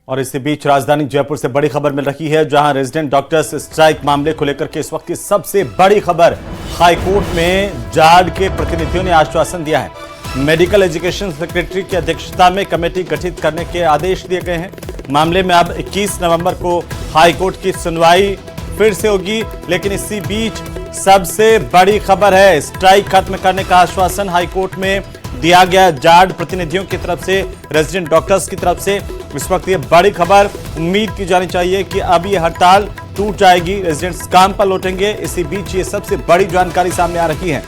और इसी बीच राजधानी जयपुर से बड़ी खबर मिल रही है, जहां रेजिडेंट डॉक्टर्स स्ट्राइक मामले को लेकर के इस वक्त की सबसे बड़ी खबर। हाईकोर्ट में जाड के प्रतिनिधियों ने आश्वासन दिया है। मेडिकल एजुकेशन सेक्रेटरी की अध्यक्षता में कमेटी गठित करने के आदेश दिए गए हैं। मामले में अब 21 नवंबर को हाईकोर्ट की सुनवाई फिर से होगी, लेकिन इसी बीच सबसे बड़ी खबर है, स्ट्राइक खत्म करने का आश्वासन हाईकोर्ट में दिया गया जाड प्रतिनिधियों की तरफ से, रेजिडेंट डॉक्टर्स की तरफ से। इस वक्त ये बड़ी खबर, उम्मीद की जानी चाहिए कि अब ये हड़ताल टूट जाएगी, रेजिडेंट्स काम पर लौटेंगे। इसी बीच ये सबसे बड़ी जानकारी सामने आ रही है।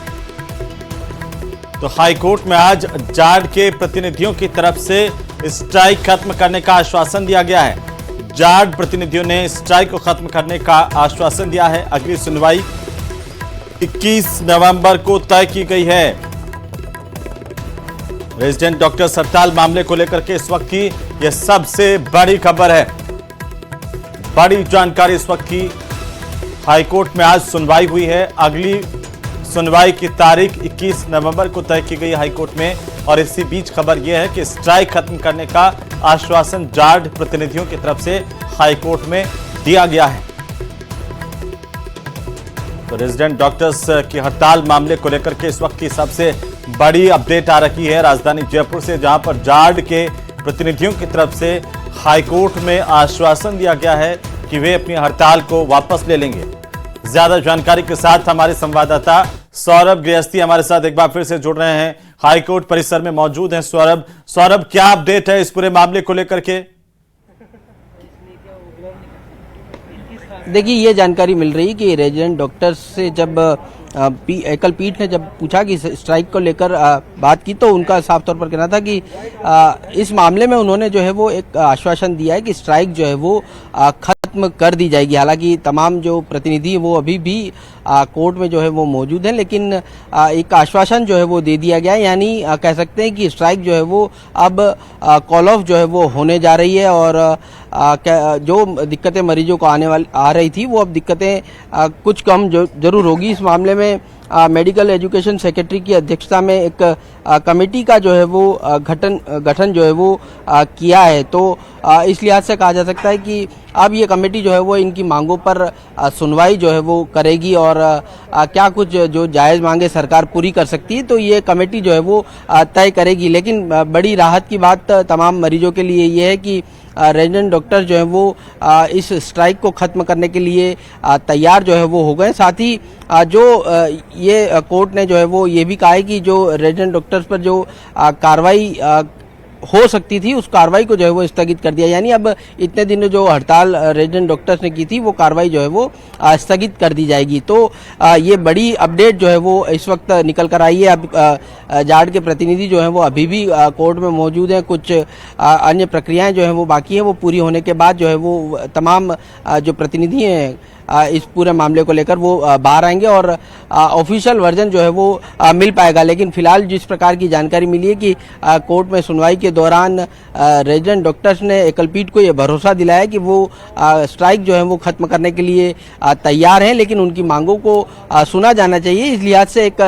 तो हाईकोर्ट में आज जाड के प्रतिनिधियों की तरफ से स्ट्राइक खत्म करने का आश्वासन दिया गया है। जाड प्रतिनिधियों ने स्ट्राइक को खत्म करने का आश्वासन दिया है। अगली सुनवाई 21 नवंबर को तय की गई है। रेजिडेंट डॉक्टर्स हड़ताल मामले को लेकर के इस वक्त की यह सबसे बड़ी खबर है। बड़ी जानकारी इस वक्त की, हाईकोर्ट में आज सुनवाई हुई है। अगली सुनवाई की तारीख 21 नवंबर को तय की गई हाईकोर्ट में, और इसी बीच खबर यह है कि स्ट्राइक खत्म करने का आश्वासन जाड प्रतिनिधियों की तरफ से हाईकोर्ट में दिया गया है। तो रेजिडेंट डॉक्टर्स की हड़ताल मामले को लेकर के इस वक्त की सबसे बड़ी अपडेट आ रही है राजधानी जयपुर से, जहां पर जाड के प्रतिनिधियों की तरफ से हाईकोर्ट में आश्वासन दिया गया है कि वे अपनी हड़ताल को वापस ले लेंगे। ज्यादा जानकारी के साथ हमारे संवाददाता सौरभ गृहस्थी हमारे साथ एक बार फिर से जुड़ रहे हैं, हाईकोर्ट परिसर में मौजूद हैं। सौरभ, क्या अपडेट है इस पूरे मामले को लेकर के? देखिए, ये जानकारी मिल रही कि रेजिडेंट डॉक्टर्स से जब एकल पीठ ने जब पूछा कि स्ट्राइक को लेकर बात की, तो उनका साफ तौर पर कहना था कि इस मामले में उन्होंने जो है वो एक आश्वासन दिया है कि स्ट्राइक जो है वो खत्म कर दी जाएगी। हालांकि तमाम जो प्रतिनिधि वो अभी भी कोर्ट में जो है वो मौजूद हैं, लेकिन एक आश्वासन जो है वो दे दिया गया है। यानी कह सकते हैं कि स्ट्राइक जो है वो अब कॉल ऑफ जो है वो होने जा रही है, और जो दिक्कतें मरीजों को आ रही थी, वो अब दिक्कतें कुछ कम जरूर होगी। इस मामले में मेडिकल एजुकेशन सेक्रेटरी की अध्यक्षता में एक कमेटी का जो है वो गठन जो है वो किया है। तो इस लिहाज से कहा जा सकता है कि अब ये कमेटी जो है वो इनकी मांगों पर सुनवाई जो है वो करेगी, और क्या कुछ जो जायज़ मांगे सरकार पूरी कर सकती है, तो ये कमेटी जो है वो तय करेगी। लेकिन बड़ी राहत की बात तमाम मरीजों के लिए ये है कि रेजिडेंट डॉक्टर जो है वो इस स्ट्राइक को ख़त्म करने के लिए तैयार जो है वो हो गए। साथ ही जो ये कोर्ट ने जो है वो ये भी कहा है कि जो रेजिडेंट डॉक्टर्स पर जो कार्रवाई हो सकती थी, उस कार्रवाई को जो है वो स्थगित कर दिया। यानी अब इतने दिनों जो हड़ताल रेजिडेंट डॉक्टर्स ने की थी, वो कार्रवाई जो है वो स्थगित कर दी जाएगी। तो ये बड़ी अपडेट जो है वो इस वक्त निकल कर आई है। अब जाड के प्रतिनिधि जो है वो अभी भी कोर्ट में मौजूद हैं। कुछ अन्य प्रक्रियाएं जो है वो बाकी हैं, वो पूरी होने के बाद जो है वो तमाम जो प्रतिनिधि हैं इस पूरे मामले को लेकर वो बाहर आएंगे, और ऑफिशियल वर्जन जो है वो मिल पाएगा। लेकिन फिलहाल जिस प्रकार की जानकारी मिली है कि कोर्ट में सुनवाई के दौरान रेजिडेंट डॉक्टर्स ने एकलपीठ को ये भरोसा दिलाया कि वो स्ट्राइक जो है वो खत्म करने के लिए तैयार हैं, लेकिन उनकी मांगों को सुना जाना चाहिए। इस लिहाज से एक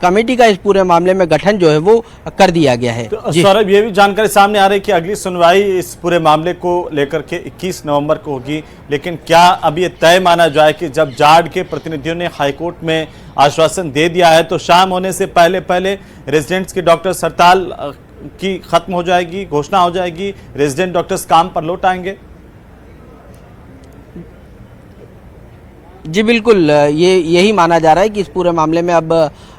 कमेटी का इस पूरे मामले में गठन जो है वो कर दिया गया है। तो सौरभ, ये भी जानकारी सामने आ रही है कि अगली सुनवाई इस पूरे मामले को लेकर के 21 नवंबर को होगी, लेकिन क्या अब ये तय माना जाए कि जब जाड के प्रतिनिधियों ने हाईकोर्ट में आश्वासन दे दिया है, तो शाम होने से पहले पहले रेजिडेंट्स की डॉक्टर्स हड़ताल की खत्म हो जाएगी, घोषणा हो जाएगी, रेजिडेंट डॉक्टर्स काम पर लौट आएंगे? जी बिल्कुल, यही माना जा रहा है कि इस पूरे मामले में अब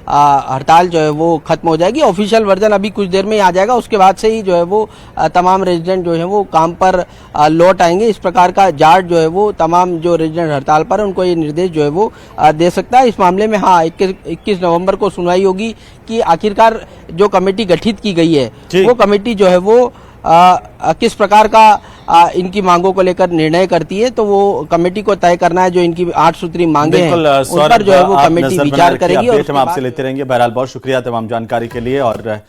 हड़ताल जो है वो खत्म हो जाएगी। ऑफिशियल वर्जन अभी कुछ देर में ही आ जाएगा, उसके बाद से ही जो है वो तमाम रेजिडेंट जो है वो काम पर लौट आएंगे। इस प्रकार का जाड जो है वो तमाम जो रेजिडेंट हड़ताल पर है उनको ये निर्देश जो है वो दे सकता है। इस मामले में 21 नवंबर को सुनवाई होगी कि आखिरकार जो कमेटी गठित की गई है, वो कमेटी जो है वो किस प्रकार का इनकी मांगों को लेकर निर्णय करती है। तो वो कमेटी को तय करना है, जो इनकी 8 सूत्री मांगे हैं उन पर जो है वो कमेटी विचार करेगी। और हम आपसे लेते रहेंगे। बहरहाल बहुत शुक्रिया तमाम जानकारी के लिए। और